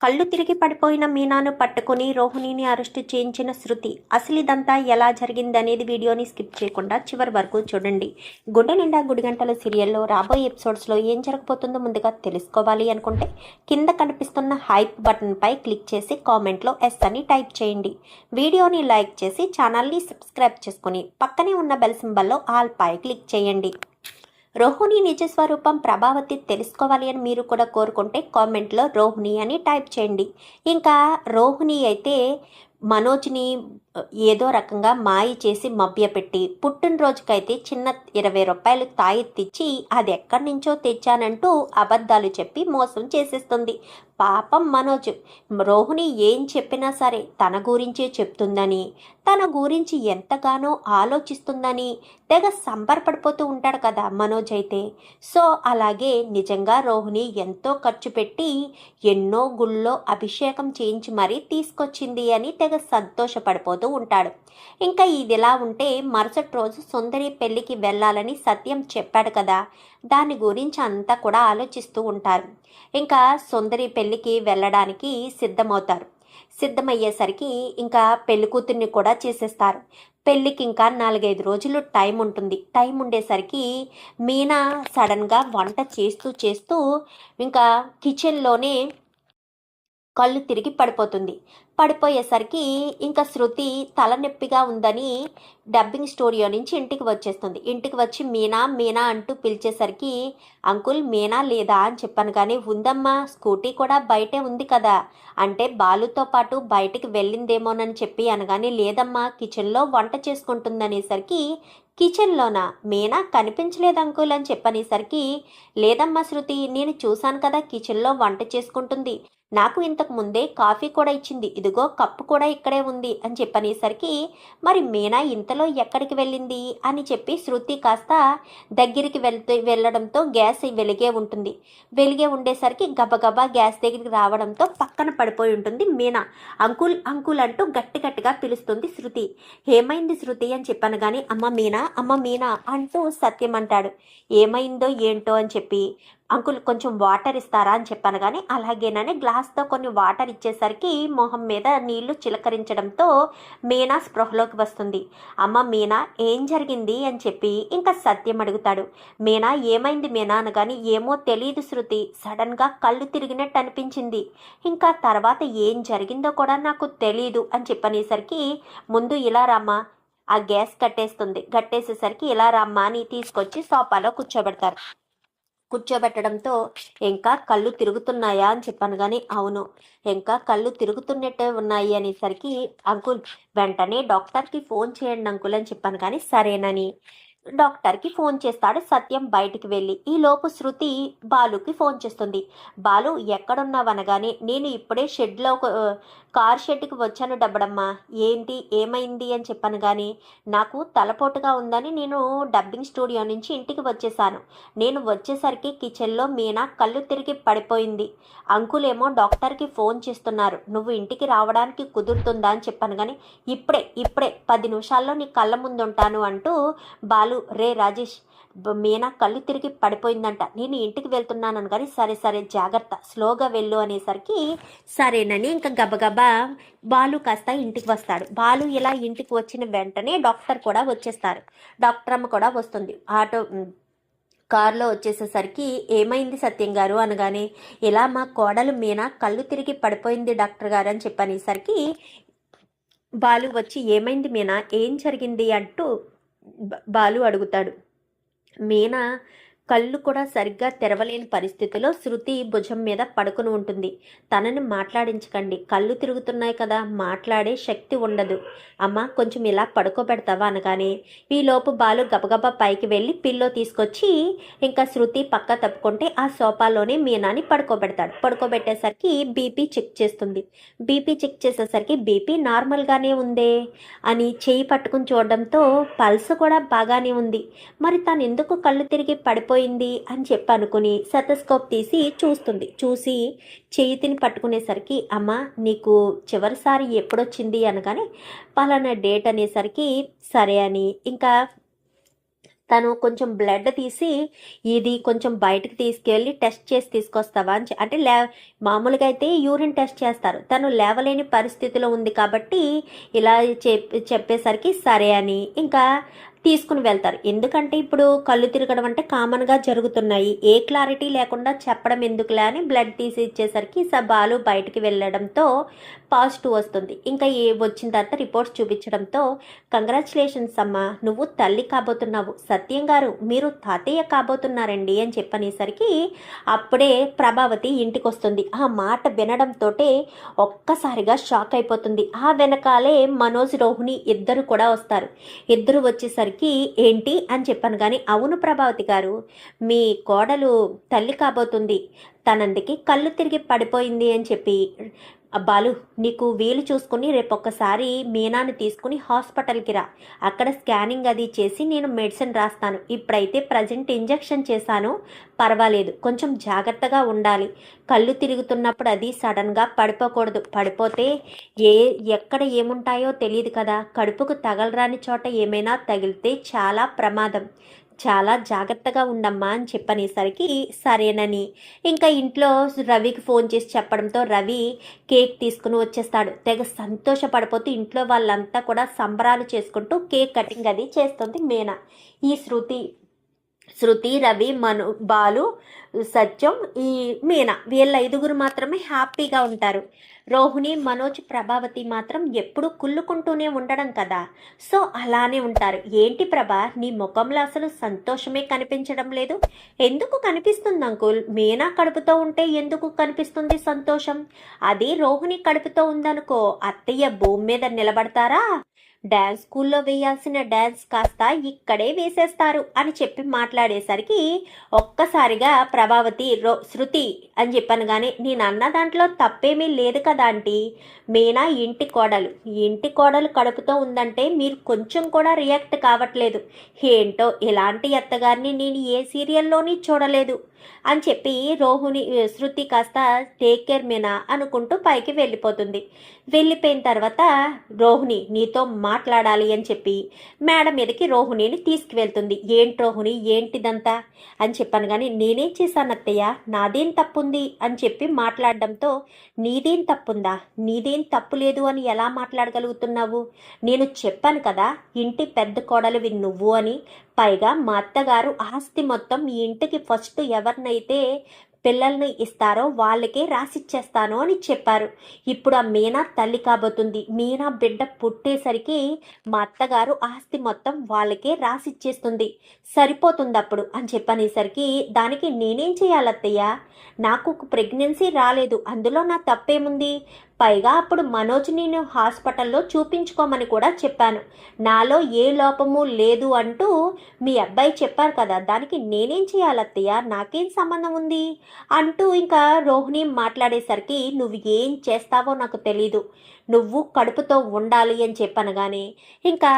కళ్ళు తిరిగి పడిపోయిన మీనాను పట్టుకుని రోహిణిని అరెస్టు చేయించిన శృతి. అసలు ఇదంతా ఎలా జరిగిందనేది వీడియోని స్కిప్ చేయకుండా చివరి వరకు చూడండి. గుండె నిండా గుడిగంటల సీరియల్లో రాబోయే ఎపిసోడ్స్లో ఏం జరగబోతుందో ముందుగా తెలుసుకోవాలి అనుకుంటే కింద కనిపిస్తున్న హైప్ బటన్పై క్లిక్ చేసి కామెంట్లో ఎస్ అని టైప్ చేయండి. వీడియోని లైక్ చేసి ఛానల్ని సబ్స్క్రైబ్ చేసుకుని పక్కనే ఉన్న బెల్ సింబల్లో ఆల్ పై క్లిక్ చేయండి. రోహిణి నిజ స్వరూపం ప్రభావతి తెలుసుకోవాలి అని మీరు కూడా కోరుకుంటే కామెంట్లో రోహిణి అని టైప్ చేయండి. ఇంకా రోహిణి అయితే మనోజ్ని ఏదో రకంగా మాయ చేసి మభ్యపెట్టి పుట్టినరోజుకైతే చిన్న 20 రూపాయలు తాయెత్తిచ్చి అది ఎక్కడి నుంచో తెచ్చానంటూ అబద్ధాలు చెప్పి మోసం చేసేస్తుంది. పాపం మనోజ్ రోహిణి ఏం చెప్పినా సరే తన గురించే చెప్తుందని, తన గురించి ఎంతగానో ఆలోచిస్తుందని తెగ సంబరపడిపోతూ ఉంటాడు కదా మనోజ్ అయితే. సో అలాగే నిజంగా రోహిణి ఎంతో ఖర్చు పెట్టి ఎన్నో గుళ్ళో అభిషేకం చేయించి మరీ తీసుకొచ్చింది అని తెగ సంతోషపడిపోతూ ఉంటాడు. ఇంకా ఇదిలా ఉంటే మరుసటి రోజు సుందరి పెళ్లికి వెళ్ళాలని సత్యం చెప్పాడు కదా, దాని గురించి అంతా కూడా ఆలోచిస్తూ ఉంటారు. ఇంకా సుందరి పెళ్లికి వెళ్ళడానికి సిద్ధమవుతారు. సిద్ధమయ్యేసరికి ఇంకా పెళ్లి కూతుర్ని కూడా చేసేస్తారు. పెళ్ళికి ఇంకా 4-5 రోజులు టైం ఉంటుంది. టైం ఉండేసరికి మీనా సడన్గా వంట చేస్తూ ఇంకా కిచెన్లోనే కళ్ళు తిరిగి పడిపోయేసరికి ఇంకా శృతి తలనొప్పిగా ఉందని డబ్బింగ్ స్టూడియో నుంచి ఇంటికి వచ్చేస్తుంది. ఇంటికి వచ్చి మీనా మీనా అంటూ పిలిచేసరికి అంకుల్ మీనా లేదా అని చెప్పాను, కానీ ఉందమ్మా, స్కూటీ కూడా బయటే ఉంది కదా అంటే బాలుతో పాటు బయటికి వెళ్ళిందేమోనని చెప్పి అనగానే లేదమ్మా కిచెన్లో వంట చేసుకుంటుందనేసరికి కిచెన్లోనా మీనా కనిపించలేదు అంకుల్ అని చెప్పనేసరికి లేదమ్మా శృతి, నేను చూశాను కదా కిచెన్లో వంట చేసుకుంటుంది, నాకు ఇంతకు ముందే కాఫీ కూడా ఇచ్చింది, ఇదిగో కప్పు కూడా ఇక్కడే ఉంది అని చెప్పనేసరికి మరి మీనా ఇంతలో ఎక్కడికి వెళ్ళింది అని చెప్పి శృతి కాస్త దగ్గరికి వెళ్ళడంతో గ్యాస్ వెలిగే ఉంటుంది. వెలిగే ఉండేసరికి గబగబా గ్యాస్ దగ్గరికి రావడంతో పక్కన పడిపోయి ఉంటుంది మీనా. అంకుల్ అంకుల్ అంటూ గట్టిగా పిలుస్తుంది శృతి. ఏమైంది శృతి అని చెప్పాను కానీ అమ్మ మీనా అంటూ సత్యం అంటాడు. ఏమైందో ఏంటో అని చెప్పి అంకుల్ కొంచెం వాటర్ ఇస్తారా అని చెప్పాను కానీ అలాగేనని గ్లాస్తో కొన్ని వాటర్ ఇచ్చేసరికి మొహం మీద నీళ్లు చిలకరించడంతో మీనా స్పృహలోకి వస్తుంది. అమ్మ మీనా ఏం జరిగింది అని చెప్పి ఇంకా సత్యం అడుగుతాడు. మీనా ఏమైంది మీనా అనగాని ఏమో తెలియదు శృతి, సడన్గా కళ్ళు తిరిగినట్టు అనిపించింది, ఇంకా తర్వాత ఏం జరిగిందో కూడా నాకు తెలియదు అని చెప్పనేసరికి ముందు ఇలా రామ్మా, ఆ గ్యాస్ కట్టేసేసరికి ఇలా రామ్మా అని తీసుకొచ్చి సోఫాలో కూర్చోబెట్టడంతో ఇంకా కళ్ళు తిరుగుతున్నాయా అని చెప్పాను కానీ అవును ఇంకా కళ్ళు తిరుగుతున్నట్టే ఉన్నాయి అనేసరికి అంకుల్ వెంటనే డాక్టర్కి ఫోన్ చేయండి అంకుల్ అని చెప్పాను కానీ సరేనని డాక్టర్కి ఫోన్ చేస్తాడు సత్యం బయటికి వెళ్ళి. ఈలోపు శృతి బాలుకి ఫోన్ చేస్తుంది. బాలు ఎక్కడున్నావనగానే నేను ఇప్పుడే కార్ షెడ్కి వచ్చాను డబ్బడమ్మా, ఏంటి ఏమైంది అని చెప్పాను కానీ నాకు తలపోటుగా ఉందని నేను డబ్బింగ్ స్టూడియో నుంచి ఇంటికి వచ్చేసాను. నేను వచ్చేసరికి కిచెన్లో మీనా కళ్ళు తిరిగి పడిపోయింది. అంకుల్ ఏమో డాక్టర్కి ఫోన్ చేస్తున్నారు, నువ్వు ఇంటికి రావడానికి కుదురుతుందా అని చెప్పాను కానీ ఇప్పుడే 10 నిమిషాల్లో నీ కళ్ళ ముందు ఉంటాను అంటూ బాలు రే రాజేష్ మీనా కళ్ళు తిరిగి పడిపోయిందంట, నేను ఇంటికి వెళ్తున్నాను కానీ సరే జాగ్రత్త స్లోగా వెళ్ళు అనేసరికి సరేనని ఇంకా గబగబా బాలు కాస్త ఇంటికి వస్తాడు. బాలు ఇలా ఇంటికి వచ్చిన వెంటనే డాక్టర్ కూడా వచ్చేస్తారు. డాక్టర్ అమ్మ కూడా వస్తుంది. కారులో వచ్చేసేసరికి ఏమైంది సత్యం గారు అనగానే ఇలా మా కోడలు మీనా కళ్ళు తిరిగి పడిపోయింది డాక్టర్ గారు అని చెప్పనేసరికి బాలు వచ్చి ఏమైంది మీనా ఏం జరిగింది అంటూ బాలు అడుగుతాడు. మీనా కళ్ళు కూడా సరిగ్గా తెరవలేని పరిస్థితిలో శృతి భుజం మీద పడుకుని ఉంటుంది. తనని మాట్లాడించకండి, కళ్ళు తిరుగుతున్నాయి కదా, మాట్లాడే శక్తి ఉండదు, అమ్మ కొంచెం ఇలా పడుకోబెడతావా అనగానే ఈలోపు బాలు గబగబా పైకి వెళ్ళి పిల్లో తీసుకొచ్చి ఇంకా శృతి పక్క తప్పుకుంటే ఆ సోఫాలోనే మీనాని పడుకోబెట్టేసరికి బీపీ చెక్ చేస్తుంది. బీపీ చెక్ చేసేసరికి బీపీ నార్మల్గానే ఉందే అని చేయి పట్టుకుని చూడడంతో పల్స్ కూడా బాగానే ఉంది. మరి తను ఎందుకు కళ్ళు తిరిగి పడిపోయింది అని చెప్పి అనుకుని సెటస్కోప్ తీసి చూసి చేతిని పట్టుకునేసరికి అమ్మ నీకు చివరిసారి ఎప్పుడొచ్చింది అనగానే పలానా డేట్ అనేసరికి సరే అని ఇంకా తను కొంచెం బ్లడ్ తీసి ఇది కొంచెం బయటకు తీసుకెళ్ళి టెస్ట్ చేసి తీసుకొస్తావా అని అంటే మామూలుగా అయితే యూరిన్ టెస్ట్ చేస్తారు, తను లేవలేని పరిస్థితిలో ఉంది కాబట్టి ఇలా చెప్పేసరికి సరే అని ఇంకా తీసుకుని వెళ్తారు. ఎందుకంటే ఇప్పుడు కళ్ళు తిరగడం అంటే కామన్గా జరుగుతున్నాయి, ఏ క్లారిటీ లేకుండా చెప్పడం ఎందుకులే అని బ్లడ్ తీసి ఇచ్చేసరికి బాలు బయటికి వెళ్ళడంతో పాజిటివ్ వస్తుంది. ఇంకా వచ్చిన తర్వాత రిపోర్ట్స్ చూపించడంతో కంగ్రాచులేషన్స్ అమ్మా, నువ్వు తల్లి కాబోతున్నావు, సత్యం గారు మీరు తాతయ్య కాబోతున్నారండి అని చెప్పనేసరికి అప్పుడే ప్రభావతి ఇంటికి వస్తుంది. ఆ మాట వినడంతో ఒక్కసారిగా షాక్ అయిపోతుంది. ఆ వెనకాలే మనోజ్ రోహిణి ఇద్దరు కూడా వస్తారు. ఇద్దరు వచ్చేసరికి ఏంటి అని చెప్పాను కానీ అవును ప్రభావతి గారు, మీ కోడలు తల్లి కాబోతుంది, తనందుకి కళ్ళు తిరిగి పడిపోయింది అని చెప్పి బాలు నీకు వీలు చూసుకుని రేపు ఒక్కసారి మీనాని తీసుకుని హాస్పిటల్కి రా, అక్కడ స్కానింగ్ అది చేసి నేను మెడిసిన్ రాస్తాను, ఇప్పుడైతే ప్రజెంట్ ఇంజెక్షన్ చేశాను, పర్వాలేదు, కొంచెం జాగ్రత్తగా ఉండాలి, కళ్ళు తిరుగుతున్నప్పుడు అది సడన్గా పడిపోకూడదు, పడిపోతే ఎక్కడ ఏముంటాయో తెలియదు కదా, కడుపుకు తగలరాని చోట ఏమైనా తగిలితే చాలా ప్రమాదం, చాలా జాగ్రత్తగా ఉండమ్మా అని చెప్పనేసరికి సరేనని ఇంకా ఇంట్లో రవికి ఫోన్ చేసి చెప్పడంతో రవి కేక్ తీసుకుని వచ్చేస్తాడు. తెగ సంతోషపడిపోతూ ఇంట్లో వాళ్ళంతా కూడా సంబరాలు చేసుకుంటూ కేక్ కటింగ్ అది చేస్తుంది మీనా. ఈ శృతి, రవి, బాలు, సత్యం, ఈ మీనా వీళ్ళ ఐదుగురు మాత్రమే హ్యాపీగా ఉంటారు. రోహిణి, మనోజ్, ప్రభావతి మాత్రం ఎప్పుడు కుళ్ళుకుంటూనే ఉండడం కదా, సో అలానే ఉంటారు. ఏంటి ప్రభా, నీ ముఖంలో అసలు సంతోషమే కనిపించడం లేదు, ఎందుకు కనిపిస్తుంది అంకుల్? మీనా కడుపుతో ఉంటే ఎందుకు కనిపిస్తుంది సంతోషం? అది రోహిణి కడుపుతో ఉందనుకో అత్తయ్య భూమి మీద నిలబడతారా? డ్యాన్స్ స్కూల్లో వేయాల్సిన డ్యాన్స్ కాస్త ఇక్కడే వేసేస్తారు అని చెప్పి మాట్లాడేసరికి ఒక్కసారిగా ప్రభావతి శృతి అని చెప్పాను కానీ నేను అన్న దాంట్లో తప్పేమీ లేదు కదా ఆంటీ, మీనా ఇంటి కోడలు కడుపుతో ఉందంటే మీరు కొంచెం కూడా రియాక్ట్ కావట్లేదు, ఏంటో ఇలాంటి అత్తగారిని నేను ఏ సీరియల్లోని చూడలేదు అని చెప్పి శృతి కాస్త టేక్ కేర్ మీనా అనుకుంటూ పైకి వెళ్ళిపోతుంది. వెళ్ళిపోయిన తర్వాత రోహిణి నీతో మాట్లాడాలి అని చెప్పి మేడ మీదకి రోహిణిని తీసుకువెళ్తుంది. ఏంటి రోహిణి ఏంటిదంతా అని చెప్పాను కానీ నేనేం చేశాను అత్తయ్య, నాదేం తప్పుంది అని చెప్పి మాట్లాడడంతో నీదేం తప్పుందా, నీదేం తప్పు లేదు అని ఎలా మాట్లాడగలుగుతున్నావు? నేను చెప్పాను కదా ఇంటి పెద్ద కోడలివి నువ్వు అని, పైగా మా అత్తగారు ఆస్తి మొత్తం ఈ ఇంటికి ఫస్ట్ ఎవరినైతే పిల్లల్ని ఇస్తారో వాళ్ళకే రాసిచ్చేస్తాను అని చెప్పారు. ఇప్పుడు ఆ మీనా తల్లి కాబోతుంది, మీనా బిడ్డ పుట్టేసరికి మా అత్తగారు ఆస్తి మొత్తం వాళ్ళకే రాసిచ్చేస్తుంది, సరిపోతుంది అప్పుడు అని చెప్పనేసరికి దానికి నేనేం చేయాలత్తయ్య, నాకు ప్రెగ్నెన్సీ రాలేదు, అందులో నా తప్పేముంది? పైగా అప్పుడు మనోజ్ నేను హాస్పిటల్లో చూపించుకోమని కూడా చెప్పాను, నాలో ఏ లోపము లేదు అంటూ మీ అబ్బాయి చెప్పారు కదా, దానికి నేనేం చేయాలత్తయ్య, నాకేం సంబంధం ఉంది అంటూ ఇంకా రోహిణి మాట్లాడేసరికి నువ్వు ఏం చేస్తావో నాకు తెలీదు, నువ్వు కడుపుతో ఉండాలి అని చెప్పనగానే ఇంకా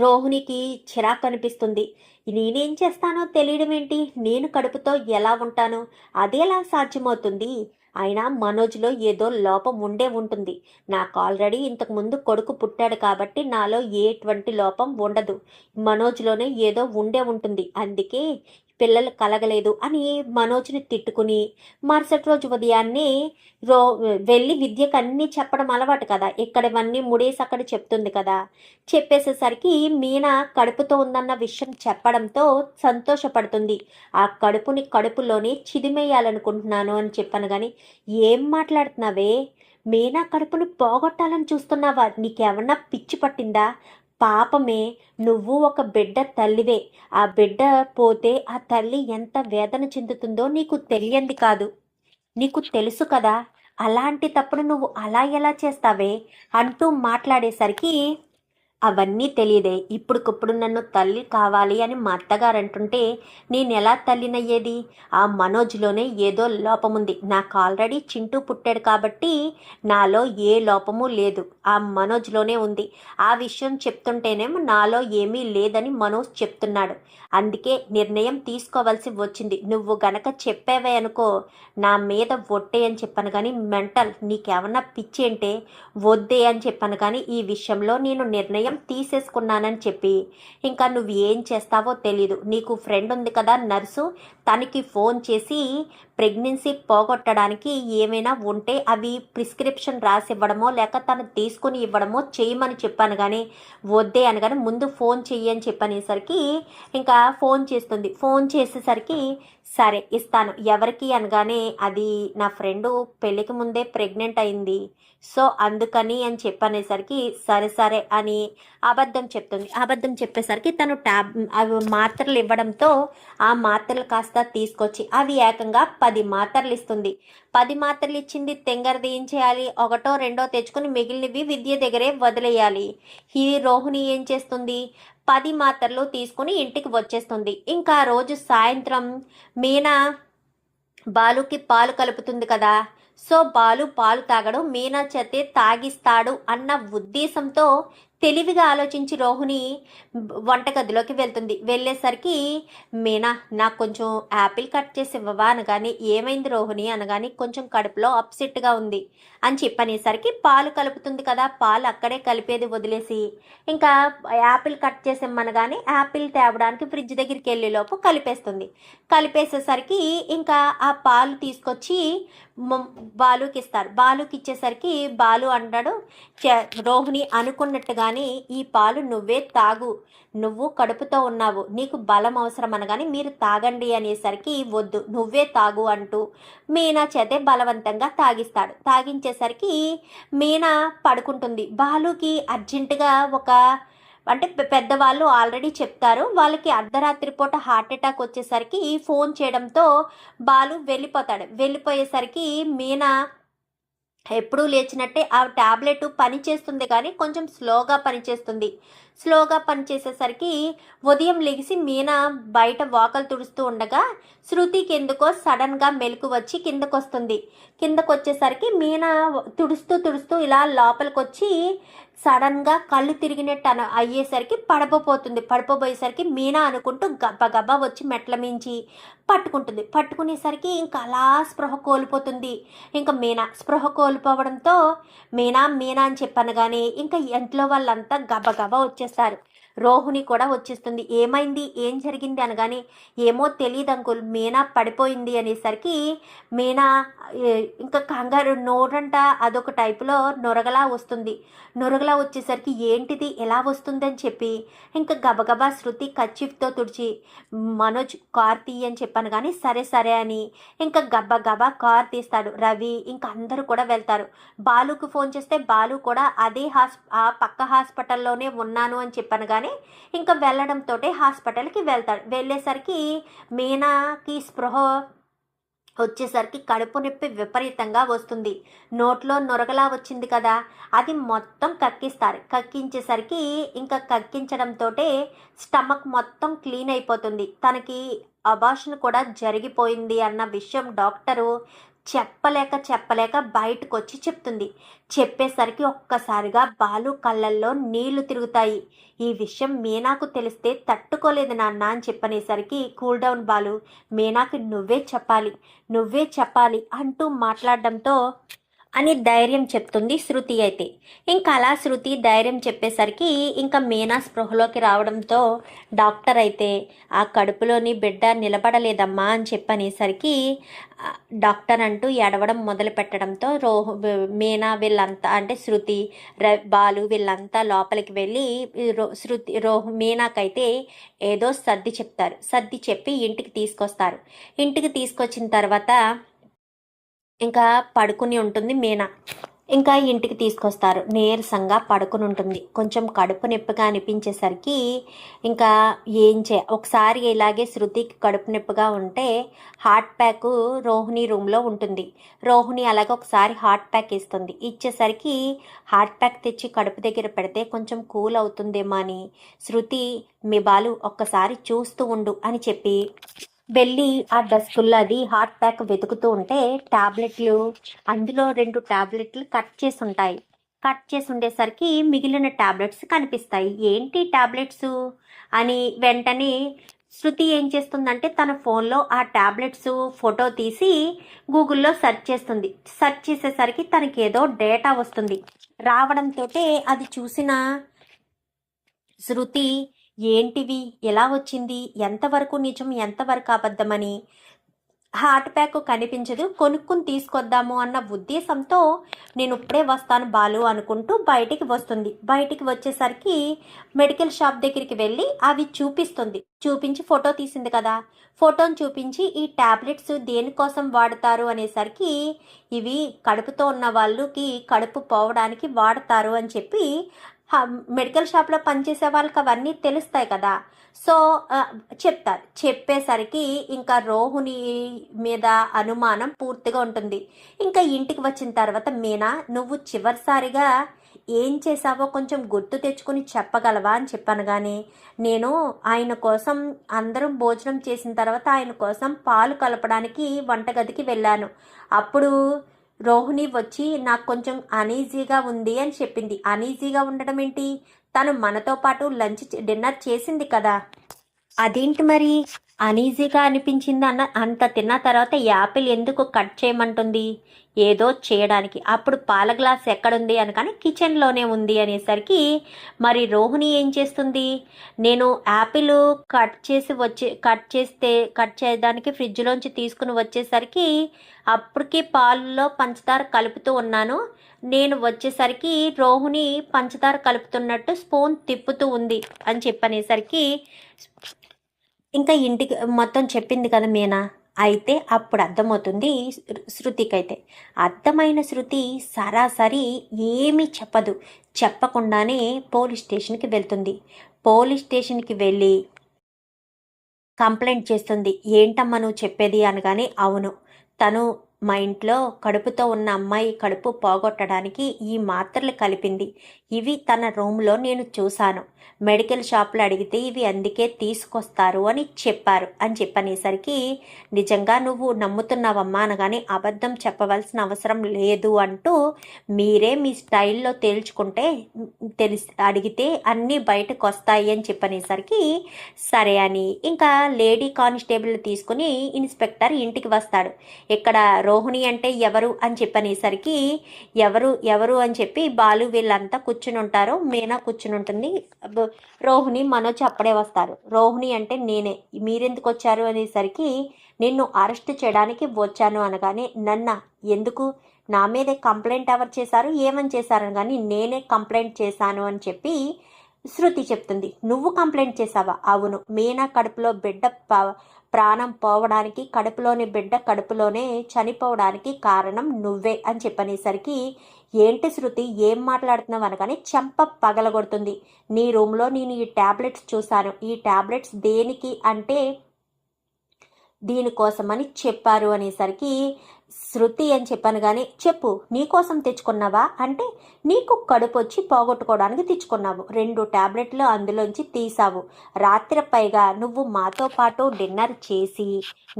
రోహిణికి చిరాకు అనిపిస్తుంది. నేనేం చేస్తానో తెలియడం ఏంటి, నేను కడుపుతో ఎలా ఉంటాను, అదేలా సాధ్యమవుతుంది? అయినా మనోజ్లో ఏదో లోపం ఉండే ఉంటుంది, నాకు ఆల్రెడీ ఇంతకుముందు కొడుకు పుట్టాడు కాబట్టి నాలో ఎటువంటి లోపం ఉండదు, మనోజ్లోనే ఏదో ఉండే ఉంటుంది, అందుకే పిల్లలు కలగలేదు అని మనోజ్ని తిట్టుకుని మరుసటి రోజు ఉదయాన్నే వెళ్ళి విద్యకు అన్నీ చెప్పడం అలవాటు కదా, ఇక్కడవన్నీ ముడేసి అక్కడ చెప్తుంది కదా, చెప్పేసేసరికి మీనా కడుపుతో ఉందన్న విషయం చెప్పడంతో సంతోషపడుతుంది. ఆ కడుపుని కడుపులోనే చిదిమేయాలనుకుంటున్నాను అని చెప్పాను కానీ ఏం మాట్లాడుతున్నావే, మీనా కడుపుని పోగొట్టాలని చూస్తున్నావా, నీకేమన్నా పిచ్చి పట్టిందా? పాపమే, నువ్వు ఒక బిడ్డ తల్లివే, ఆ బిడ్డ పోతే ఆ తల్లి ఎంత వేదన చెందుతుందో నీకు తెలియంది కాదు, నీకు తెలుసు కదా, అలాంటి తప్పుడు నువ్వు అలా ఎలా చేస్తావే అంటూ మాట్లాడేసరికి అవన్నీ తెలియదే, ఇప్పుడుకిప్పుడు నన్ను తల్లి కావాలి అని మా అత్తగారు అంటుంటే నేను ఎలా తల్లినయ్యేది? ఆ మనోజ్లోనే ఏదో లోపముంది, నాకు ఆల్రెడీ చింటూ పుట్టాడు కాబట్టి నాలో ఏ లోపము లేదు, ఆ మనోజ్లోనే ఉంది. ఆ విషయం చెప్తుంటేనేమో నాలో ఏమీ లేదని మనోజ్ చెప్తున్నాడు, అందుకే నిర్ణయం తీసుకోవాల్సి వచ్చింది. నువ్వు గనక చెప్పావే అనుకో నా మీద ఒట్టే అని చెప్పాను కానీ మెంటల్, నీకేమన్నా పిచ్చి అంటే వద్దే అని చెప్పాను కానీ ఈ విషయంలో నేను నిర్ణయం నిర్ణయం తీసేసుకున్నానని చెప్పి ఇంకా నువ్వు ఏం చేస్తావో తెలీదు. నీకు ఫ్రెండ్ ఉంది కదా నర్సు, తనకి ఫోన్ చేసి ప్రెగ్నెన్సీ పోగొట్టడానికి ఏమైనా ఉంటే అవి ప్రిస్క్రిప్షన్ రాసి ఇవ్వడమో లేక తను తీసుకుని ఇవ్వడమో చేయమని చెప్పాను, కానీ వద్దే అనగానే ముందు ఫోన్ చెయ్యి అని చెప్పనేసరికి ఇంకా ఫోన్ చేస్తుంది. ఫోన్ చేసేసరికి సరే ఇస్తాను, ఎవరికి అనగానే అది నా ఫ్రెండు పెళ్ళికి ముందే ప్రెగ్నెంట్ అయింది, సో అందుకని అని చెప్పనేసరికి సరే సరే అని అబద్ధం చెప్తుంది. అబద్ధం చెప్పేసరికి తను అవి మాత్రలు ఇవ్వడంతో ఆ మాత్రలు కాస్త తీసుకొచ్చి అవి ఏకంగా 10 మాత్రలు ఇస్తుంది. 10 మాత్రలు ఇచ్చింది తెంగరది ఏం చేయాలి, ఒకటో రెండో తెచ్చుకుని మిగిలినవి విద్య దగ్గరే వదిలేయాలి. ఈ రోహిణి ఏం చేస్తుంది, 10 మాత్రలు తీసుకుని ఇంటికి వచ్చేస్తుంది. ఇంకా రోజు సాయంత్రం మీనా బాలుకి పాలు కలుపుతుంది కదా, సో బాలు పాలు తాగడు, మీనా చేతే తాగిస్తాడు అన్న ఉద్దేశంతో తెలివిగా ఆలోచించి రోహిణి వంటగదిలోకి వెళ్తుంది. వెళ్ళేసరికి మీనా నాకు కొంచెం యాపిల్ కట్ చేసి ఇవ్వవా అనగాని ఏమైంది రోహిణి అనగాని కొంచెం కడుపులో అప్సెట్గా ఉంది అని చెప్పనేసరికి పాలు కలుపుతుంది కదా, పాలు అక్కడే కలిపేది వదిలేసి ఇంకా యాపిల్ కట్ చేసి ఇమ్మనగానే యాపిల్ తేవడానికి ఫ్రిడ్జ్ దగ్గరికి వెళ్ళేలోపు కలిపేస్తుంది. కలిపేసేసరికి ఇంకా ఆ పాలు తీసుకొచ్చి బాలుకి ఇస్తారు. బాలుకి ఇచ్చేసరికి బాలు అంటాడు, రోహిణి అనుకున్నట్టుగానే ఈ పాలు నువ్వే తాగు, నువ్వు కడుపుతో ఉన్నావు, నీకు బలం అవసరం అనగానే మీరు తాగండి అనేసరికి వద్దు నువ్వే తాగు అంటూ మీనా చేతే బలవంతంగా తాగిస్తాడు. తాగించేసరికి మీనా పడుకుంటుంది. బాలుకి అర్జెంటుగా అంటే పెద్దవాళ్ళు ఆల్రెడీ చెప్తారు, వాళ్ళకి అర్ధరాత్రి పూట హార్ట్ అటాక్ వచ్చేసరికి ఫోన్ చేయడంతో బాలు వెళ్ళిపోతాడు. వెళ్ళిపోయేసరికి మీనా ఎప్పుడూ లేచినట్టే ఆ ట్యాబ్లెట్ పనిచేస్తుంది కానీ కొంచెం స్లోగా పనిచేస్తుంది. స్లోగా పనిచేసేసరికి ఉదయం లెగిసి మీనా బయట వాకలు తుడుస్తూ ఉండగా శృతికి ఎందుకో సడన్గా మెలకు వచ్చి కిందకు వస్తుంది. కిందకు వచ్చేసరికి మీనా తుడుస్తూ తుడుస్తూ ఇలా లోపలికి వచ్చి సడన్గా కళ్ళు తిరిగినట్టు అయ్యేసరికి పడిపోబోయేసరికి మీనా అనుకుంటూ గబ్బా వచ్చి మెట్ల మించి పట్టుకుంటుంది. పట్టుకునేసరికి ఇంకా అలా స్పృహ కోల్పోతుంది. ఇంకా మీనా స్పృహ కోల్పోవడంతో మీనా అని చెప్పాను కానీ ఇంకా ఇంట్లో వాళ్ళంతా గబగబా వచ్చేస్తారు. రోహిణి కూడా వచ్చేస్తుంది. ఏమైంది ఏం జరిగింది అనగానే ఏమో తెలియదు అంకుల్, మీనా పడిపోయింది అనేసరికి మీనా ఇంకా కంగారు నోరంట అదొక టైపులో నొరగలా వస్తుంది. నొరగలా వచ్చేసరికి ఏంటిది ఎలా వస్తుందని చెప్పి ఇంకా గబగబా శృతి కచ్చిఫ్తో తుడిచి మనోజ్ కార్ తీయి అని చెప్పాను కానీ సరే అని ఇంకా గబగబా కార్ తీస్తాడు. రవి ఇంకా అందరూ కూడా వెళ్తారు. బాలుకు ఫోన్ చేస్తే బాలు కూడా అదే ఆ పక్క హాస్పిటల్లోనే ఉన్నాను అని చెప్పాను కానీ ఇంకా వెళ్ళడంతో హాస్పిటల్కి వెళ్తాడు. వెళ్ళేసరికి మీనాకి స్పృహ వచ్చేసరికి కడుపు నొప్పి విపరీతంగా వస్తుంది. నోట్లో నొరగలా వచ్చింది కదా, అది మొత్తం కక్కిస్తారు. కక్కించేసరికి ఇంకా కక్కించడంతో స్టమక్ మొత్తం క్లీన్ అయిపోతుంది. తనకి అబార్షన్ కూడా జరిగిపోయింది అన్న విషయం డాక్టరు చెప్పలేక బయటకు వచ్చి చెప్తుంది. చెప్పేసరికి ఒక్కసారిగా బాలు కళ్ళల్లో నీళ్లు తిరుగుతాయి. ఈ విషయం మీనాకు తెలిస్తే తట్టుకోలేదు నాన్న అని చెప్పనేసరికి కూల్ డౌన్ బాలు, మీనాకి నువ్వే చెప్పాలి అంటూ మాట్లాడడంతో అని ధైర్యం చెప్తుంది శృతి. అయితే ఇంకా అలా శృతి ధైర్యం చెప్పేసరికి ఇంకా మీనా స్పృహలోకి రావడంతో డాక్టర్ అయితే ఆ కడుపులోని బిడ్డ నిలబడలేదమ్మా అని చెప్పనేసరికి డాక్టర్ అంటూ ఎడవడం మొదలు పెట్టడంతో మీనా వీళ్ళంతా అంటే శృతి బాలు వీళ్ళంతా లోపలికి వెళ్ళి మీనాకైతే ఏదో సర్ది చెప్తారు. సర్ది చెప్పి ఇంటికి తీసుకొస్తారు. ఇంటికి తీసుకొచ్చిన తర్వాత ఇంకా పడుకుని ఉంటుంది మీనా. ఇంకా ఇంటికి తీసుకొస్తారు. నీరసంగా పడుకుని ఉంటుంది. కొంచెం కడుపు నొప్పిగా అనిపించేసరికి ఇంకా ఒకసారి ఇలాగే శృతికి కడుపు నొప్పిగా ఉంటే హాట్ ప్యాక్ రోహిణి రూమ్లో ఉంటుంది. రోహిణి అలాగే ఒకసారి హాట్ ప్యాక్ ఇస్తుంది. ఇచ్చేసరికి హాట్ ప్యాక్ తెచ్చి కడుపు దగ్గర పెడితే కొంచెం కూల్ అవుతుందేమో అని శృతి మీ బాలు ఒక్కసారి చూస్తూ ఉండు అని చెప్పి వెళ్ళి ఆ డస్కుల్లో అది హాట్ ప్యాక్ వెతుకుతూ ఉంటే టాబ్లెట్లు అందులో 2 టాబ్లెట్లు కట్ చేసి ఉంటాయి. కట్ చేసి ఉండేసరికి మిగిలిన టాబ్లెట్స్ కనిపిస్తాయి. ఏంటి టాబ్లెట్స్ అని వెంటనే శృతి ఏం చేస్తుందంటే తన ఫోన్లో ఆ టాబ్లెట్స్ ఫోటో తీసి గూగుల్లో సెర్చ్ చేస్తుంది. సెర్చ్ చేసేసరికి తనకి ఏదో డేటా వస్తుంది. రావడంతో అది చూసిన శృతి ఏంటివి, ఎలా వచ్చింది, ఎంతవరకు నిజం ఎంతవరకు అబద్ధమని హార్ట్ ప్యాక్ కనిపించదు, కొనుక్కుని తీసుకొద్దాము అన్న ఉద్దేశంతో నేను ఇప్పుడే వస్తాను బాలు అనుకుంటూ బయటికి వస్తుంది. బయటికి వచ్చేసరికి మెడికల్ షాప్ దగ్గరికి వెళ్ళి అవి చూపించి ఫోటో తీసింది కదా, ఫోటోని చూపించి ఈ ట్యాబ్లెట్స్ దేనికోసం వాడతారు అనేసరికి ఇవి కడుపుతో ఉన్న వాళ్ళకి కడుపు పోవడానికి వాడతారు అని చెప్పి మెడికల్ షాప్లో పనిచేసే వాళ్ళకి అవన్నీ తెలుస్తాయి కదా. సో చెప్తారు. చెప్పేసరికి ఇంకా రోహిణి మీద అనుమానం పూర్తిగా ఉంటుంది. ఇంకా ఇంటికి వచ్చిన తర్వాత మీనా, నువ్వు చివరిసారిగా ఏం చేసావో కొంచెం గుర్తు తెచ్చుకుని చెప్పగలవా అని చెప్పాను. కానీ నేను ఆయన కోసం అందరం భోజనం చేసిన తర్వాత ఆయన కోసం పాలు కలపడానికి వంటగదికి వెళ్ళాను. అప్పుడు రోహిణి వచ్చి నాకు కొంచెం అనీజీగా ఉంది అని చెప్పింది. అనీజీగా ఉండడం ఏంటి, తను మనతో పాటు డిన్నర్ చేసింది కదా, అదేంటి మరి అనీజీగా అనిపించింది అంత తిన్న తర్వాత యాపిల్ ఎందుకు కట్ చేయమంటుంది, ఏదో చేయడానికి. అప్పుడు పాల గ్లాస్ ఎక్కడుంది అనగానే కిచెన్లోనే ఉంది అనేసరికి మరి రోహిణి ఏం చేస్తుంది, నేను యాపిల్ కట్ చేయడానికి ఫ్రిడ్జ్లోంచి తీసుకుని వచ్చేసరికి అప్పటికి పాలలో పంచదార కలుపుతూ ఉన్నాను, నేను వచ్చేసరికి రోహిణి పంచదార కలుపుతున్నట్టు స్పూన్ తిప్పుతూ ఉంది అని చెప్పనేసరికి ఇంకా ఇంటికి మొత్తం చెప్పింది కదా మీనా. అయితే అప్పుడు అర్థమవుతుంది శృతికైతే. అర్థమైన శృతి సరాసరి ఏమీ చెప్పకుండానే పోలీస్ స్టేషన్కి వెళ్తుంది. పోలీస్ స్టేషన్కి వెళ్ళి కంప్లైంట్ చేస్తుంది. ఏంటమ్మా నువ్వు చెప్పేది అనగానే, అవును, తను మా ఇంట్లో కడుపుతో ఉన్న అమ్మాయి కడుపు పోగొట్టడానికి ఈ మాత్రలు కలిపింది, ఇవి తన రూమ్లో నేను చూశాను, మెడికల్ షాప్లో అడిగితే ఇవి అందుకే తీసుకొస్తారు అని చెప్పారు అని చెప్పనేసరికి నిజంగా నువ్వు నమ్ముతున్నావమ్మా అనగానే, అబద్ధం చెప్పవలసిన అవసరం లేదు అంటూ మీరే మీ స్టైల్లో తేల్చుకుంటే అడిగితే అన్నీ బయటకు వస్తాయి అని చెప్పనేసరికి సరే అని ఇంకా లేడీ కానిస్టేబుల్ తీసుకుని ఇన్స్పెక్టర్ ఇంటికి వస్తాడు. ఇక్కడ రోహిణి అంటే ఎవరు అని చెప్పనేసరికి ఎవరు అని చెప్పి బాలు వీళ్ళంతా కూర్చుని ఉంటారు, మీనా కూర్చుని ఉంటుంది, రోహిణి మనోజ్ అప్పుడే వస్తారు. రోహిణి అంటే నేనే, మీరెందుకు వచ్చారు అనేసరికి నిన్ను అరెస్ట్ చేయడానికి వచ్చాను అనగానే, ఎందుకు, నా మీదే కంప్లైంట్ ఎవరు చేశారు, ఏమని చేశారు అనగాని నేనే కంప్లైంట్ చేశాను అని చెప్పి శృతి చెప్తుంది. నువ్వు కంప్లైంట్ చేసావా? అవును, మీనా కడుపులో బిడ్డ ప్రాణం పోవడానికి, కడుపులోని బిడ్డ కడుపులోనే చనిపోవడానికి కారణం నువ్వే అని చెప్పనేసరికి ఏంటి శృతి ఏం మాట్లాడుతున్నావు అనగానే చెంప పగలగొడుతుంది. నీ రూమ్లో నేను ఈ ట్యాబ్లెట్స్ చూశాను, ఈ ట్యాబ్లెట్స్ దేనికి అంటే దీనికోసమని చెప్పారు అనేసరికి శృతి అని చెప్పాను. కానీ చెప్పు, నీకోసం తెచ్చుకున్నావా అంటే నీకు కడుపు వచ్చి పోగొట్టుకోవడానికి తెచ్చుకున్నావు, 2 ట్యాబ్లెట్లు అందులోంచి తీసావు, రాత్రి పైగా నువ్వు మాతో పాటు డిన్నర్ చేసి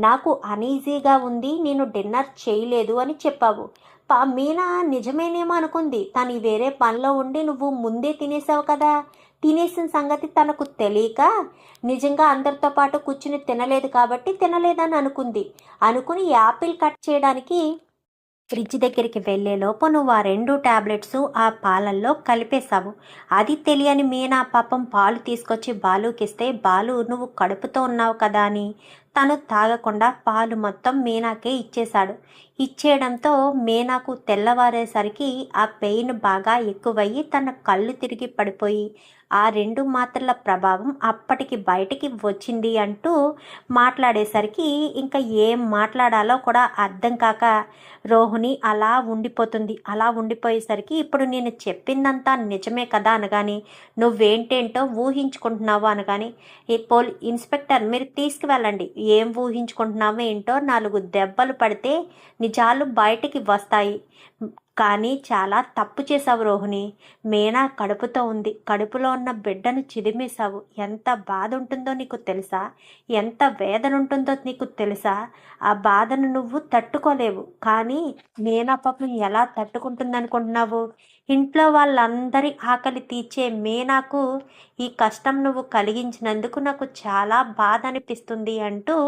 నాకు అనీజీగా ఉంది నేను డిన్నర్ చేయలేదు అని చెప్పావు. మీనా నిజమేనేమో అనుకుంది, తను వేరే పనిలో ఉండి నువ్వు ముందే తినేసావు కదా, తినేసిన సంగతి తనకు తెలియక నిజంగా అందరితో పాటు కూర్చుని తినలేదు కాబట్టి తినలేదని అనుకుని యాపిల్ కట్ చేయడానికి ఫ్రిడ్జ్ దగ్గరికి వెళ్ళేలోపు నువ్వు ఆ 2 ట్యాబ్లెట్స్ ఆ పాలల్లో కలిపేశావు. అది తెలియని మీనా పాపం పాలు తీసుకొచ్చి బాలుకిస్తే బాలు నువ్వు కడుపుతో ఉన్నావు కదా అని తను తాగకుండా పాలు మొత్తం మీనాకే ఇచ్చేయడంతో మీనాకు తెల్లవారేసరికి ఆ పెయిన్ బాగా ఎక్కువయ్యి తన కళ్ళు తిరిగి పడిపోయి ఆ 2 మాత్రల ప్రభావం అప్పటికి బయటికి వచ్చింది అంటూ మాట్లాడేసరికి ఇంకా ఏం మాట్లాడాలో కూడా అర్థం కాక రోహిణి అలా ఉండిపోతుంది. అలా ఉండిపోయేసరికి ఇప్పుడు నేను చెప్పిందంతా నిజమే కదా అనగాని నువ్వేంటేంటో ఊహించుకుంటున్నావు అనగాని ఇన్స్పెక్టర్ మీరు తీసుకువెళ్ళండి, ఏం ఊహించుకుంటున్నావో ఏంటో 4 దెబ్బలు పడితే నిజాలు బయటికి వస్తాయి. కానీ చాలా తప్పు చేసావు రోహిణి, మీనా కడుపుతో ఉంది, కడుపులో ఉన్న బిడ్డను చిదిమేశావు, ఎంత బాధ ఉంటుందో నీకు తెలుసా, ఎంత వేదన ఉంటుందో నీకు తెలుసా, ఆ బాధను నువ్వు తట్టుకోలేవు. కానీ మీనా పాపం ఎలా తట్టుకుంటుందనుకుంటున్నావు, ఇంట్లో వాళ్ళందరి ఆకలి తీర్చే మీనాకు ఈ కష్టం నువ్వు కలిగించినందుకు నాకు చాలా బాధ అనిపిస్తుంది అంటూ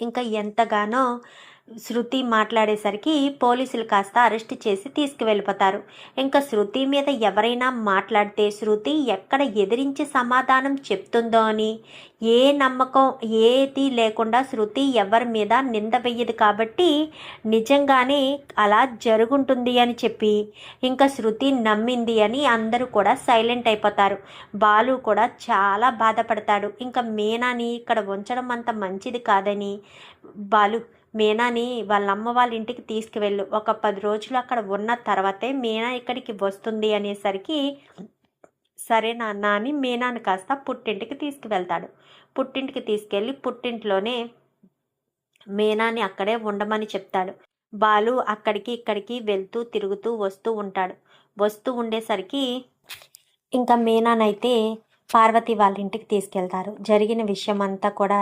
ఇంకా ఎంతగానో శృతి మాట్లాడేసరికి పోలీసులు కాస్త అరెస్ట్ చేసి తీసుకువెళ్ళిపోతారు. ఇంకా శృతి మీద ఎవరైనా మాట్లాడితే శృతి ఎక్కడ ఎదిరించి సమాధానం చెప్తుందో అని ఏ నమ్మకం ఏది లేకుండా శృతి ఎవరి మీద నింద వెయ్యదు కాబట్టి నిజంగానే అలా జరుగుంటుంది అని చెప్పి ఇంకా శృతి నమ్మింది అని అందరూ కూడా సైలెంట్ అయిపోతారు. బాలు కూడా చాలా బాధపడతాడు. ఇంకా మీనాని ఇక్కడ ఉంచడం అంత మంచిది కాదని బాలు మీనాని వాళ్ళ అమ్మ వాళ్ళ ఇంటికి తీసుకువెళ్ళు, ఒక 10 రోజులు అక్కడ ఉన్న తర్వాతే మీనా ఇక్కడికి వస్తుంది అనేసరికి సరే నాన్న అని మీనాని కాస్త పుట్టింటికి తీసుకువెళ్తాడు. పుట్టింటికి తీసుకెళ్ళి పుట్టింట్లోనే మీనాని అక్కడే ఉండమని చెప్తాడు. బాలు అక్కడికి ఇక్కడికి వెళ్తూ తిరుగుతూ వస్తూ ఉండేసరికి ఇంకా మీనానైతే పార్వతి వాళ్ళ ఇంటికి తీసుకెళ్తారు. జరిగిన విషయం అంతా కూడా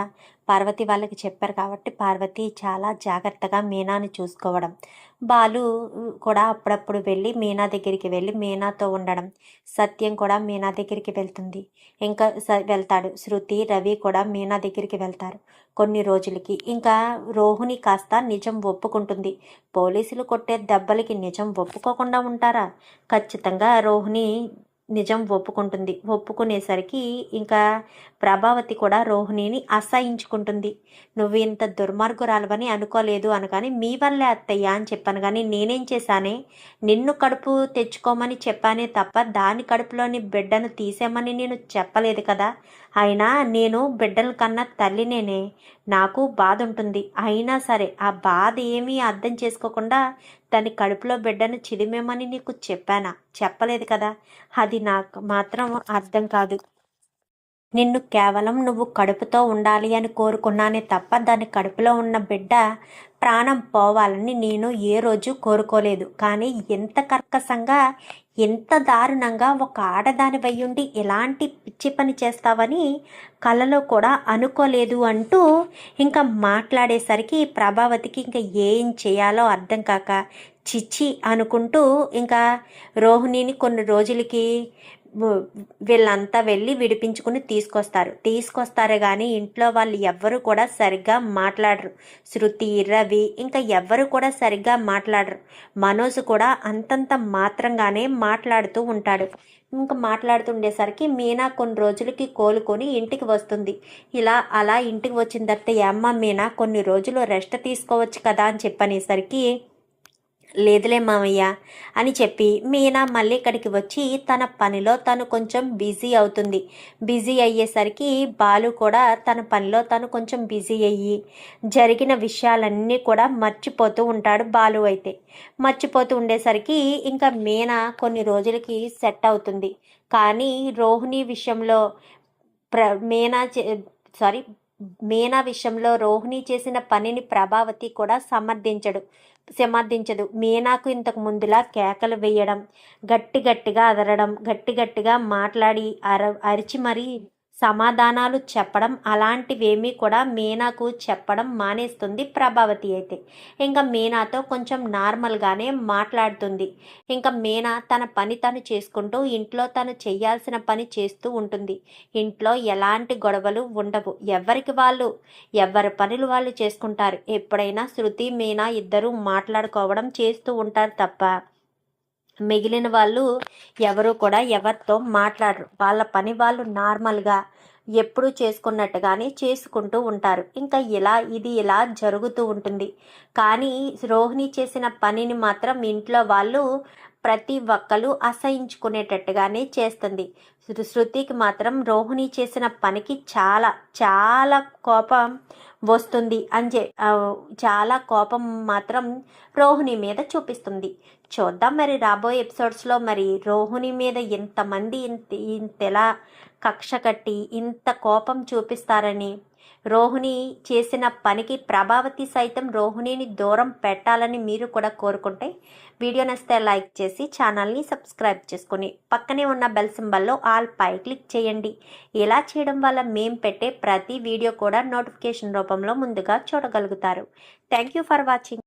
పార్వతి వాళ్ళకి చెప్పారు కాబట్టి పార్వతి చాలా జాగ్రత్తగా మీనాని చూసుకోవడం, బాలు కూడా అప్పుడప్పుడు వెళ్ళి మీనా దగ్గరికి వెళ్ళి మీనాతో ఉండడం, సత్యం కూడా మీనా దగ్గరికి వెళ్తుంది. ఇంకా వెళ్తాడు. శృతి రవి కూడా మీనా దగ్గరికి వెళ్తారు. కొన్ని రోజులకి ఇంకా రోహిణి కాస్త నిజం ఒప్పుకుంటుంది. పోలీసులు కొట్టే దెబ్బలకి నిజం ఒప్పుకోకుండా ఉంటారా? ఖచ్చితంగా రోహిణి నిజం ఒప్పుకుంటుంది. ఒప్పుకునేసరికి ఇంకా ప్రభావతి కూడా రోహిణిని అసహించుకుంటుంది. నువ్వు ఇంత దుర్మార్గురాలవని అనుకోలేదు అనగాని మీ వల్లే అత్తయ్య అని చెప్పాను, కానీ నేనేం చేశానే? నిన్ను కడుపు తెచ్చుకోమని చెప్పానే తప్ప దాని కడుపులోని బిడ్డను తీసేమని నేను చెప్పలేదు కదా. అయినా నేను బిడ్డల కన్నా తల్లినేనే, నాకు బాధ ఉంటుంది. అయినా సరే ఆ బాధ ఏమీ అర్థం చేసుకోకుండా దాని కడుపులో బిడ్డను చిదిమేమని నీకు చెప్పానా? చెప్పలేదు కదా. అది నాకు మాత్రం అర్థం కాదు. నిన్ను కేవలం నువ్వు కడుపుతో ఉండాలి అని కోరుకున్నానే తప్ప దాని కడుపులో ఉన్న బిడ్డ ప్రాణం పోవాలని నేను ఏ రోజు కోరుకోలేదు. కానీ ఎంత కర్కశంగా ఎంత దారుణంగా ఒక ఆడదాని వయ్యుండి ఎలాంటి పిచ్చి పని చేస్తావని కలలో కూడా అనుకోలేదు అంటూ ఇంకా మాట్లాడేసరికి ప్రభావతికి ఇంకా ఏం చేయాలో అర్థం కాక చిచ్చి అనుకుంటూ ఇంకా రోహిణిని కొన్ని రోజులకి వీళ్ళంతా వెళ్ళి విడిపించుకుని తీసుకొస్తారు కానీ ఇంట్లో వాళ్ళు ఎవ్వరు కూడా సరిగ్గా మాట్లాడరు. శృతి రవి ఇంకా ఎవ్వరు కూడా సరిగ్గా మాట్లాడరు. మనోజ్ కూడా అంతంత మాత్రంగానే మాట్లాడుతూ ఉంటాడు. ఇంకా మాట్లాడుతుండేసరికి మీనా కొన్ని రోజులకి కోలుకొని ఇంటికి వస్తుంది. అలా ఇంటికి వచ్చిన తర్వాత అమ్మ మీనా కొన్ని రోజులు రెస్ట్ తీసుకోవచ్చు కదా అని చెప్పనేసరికి లేదులే మామయ్య అని చెప్పి మీనా మళ్ళీ ఇక్కడికి వచ్చి తన పనిలో తను కొంచెం బిజీ అవుతుంది. బిజీ అయ్యేసరికి బాలు కూడా తన పనిలో తను కొంచెం బిజీ అయ్యి జరిగిన విషయాలన్నీ కూడా మర్చిపోతూ ఉంటాడు. బాలు అయితే మర్చిపోతూ ఉండేసరికి ఇంకా మీనా కొన్ని రోజులకి సెట్ అవుతుంది. కానీ రోహిణి విషయంలో మీనా విషయంలో రోహిణి చేసిన పనిని ప్రభావతి కూడా సమర్థించదు. మీనాకు ఇంతకు ముందులా కేకలు వేయడం, గట్టిగా అదరడం, గట్టిగా మాట్లాడి అరిచి మరీ సమాధానాలు చెప్పడం అలాంటివేమీ కూడా మీనాకు చెప్పడం మానేస్తుంది ప్రభావతి అయితే. ఇంకా మీనాతో కొంచెం నార్మల్గానే మాట్లాడుతుంది. ఇంకా మీనా తన పని తను చేసుకుంటూ ఇంట్లో తను చేయాల్సిన పని చేస్తూ ఉంటుంది. ఇంట్లో ఎలాంటి గొడవలు ఉండవు. ఎవరి పనులు వాళ్ళు చేసుకుంటారు. ఎప్పుడైనా శృతి మీనా ఇద్దరు మాట్లాడుకోవడం చేస్తూ ఉంటారు తప్ప మిగిలిన వాళ్ళు ఎవరు కూడా ఎవరితో మాట్లాడరు. వాళ్ళ పని వాళ్ళు నార్మల్గా ఎప్పుడూ చేసుకున్నట్టుగానే చేసుకుంటూ ఉంటారు. ఇంకా ఇలా జరుగుతూ ఉంటుంది. కానీ రోహిణి చేసిన పనిని మాత్రం ఇంట్లో వాళ్ళు ప్రతి ఒక్కరు అసహించుకునేటట్టుగానే చేస్తుంది. శృతికి మాత్రం రోహిణి చేసిన పనికి చాలా చాలా కోపం వస్తుంది. చాలా కోపం మాత్రం రోహిణి మీద చూపిస్తుంది. చూద్దాం మరి రాబోయే ఎపిసోడ్స్లో మరి రోహిణి మీద ఇంతమంది ఇంతలా కక్ష కట్టి ఇంత కోపం చూపిస్తారని, రోహిణి చేసిన పనికి ప్రభావతి సైతం రోహిణిని దూరం పెట్టాలని మీరు కూడా కోరుకుంటే వీడియో నచ్చితే లైక్ చేసి ఛానల్ని సబ్స్క్రైబ్ చేసుకొని పక్కనే ఉన్న బెల్ సింబల్లో ఆల్ పై క్లిక్ చేయండి. ఇలా చేయడం వల్ల మేము పెట్టే ప్రతి వీడియో కూడా నోటిఫికేషన్ రూపంలో ముందుగా చూడగలుగుతారు. Thank you for watching.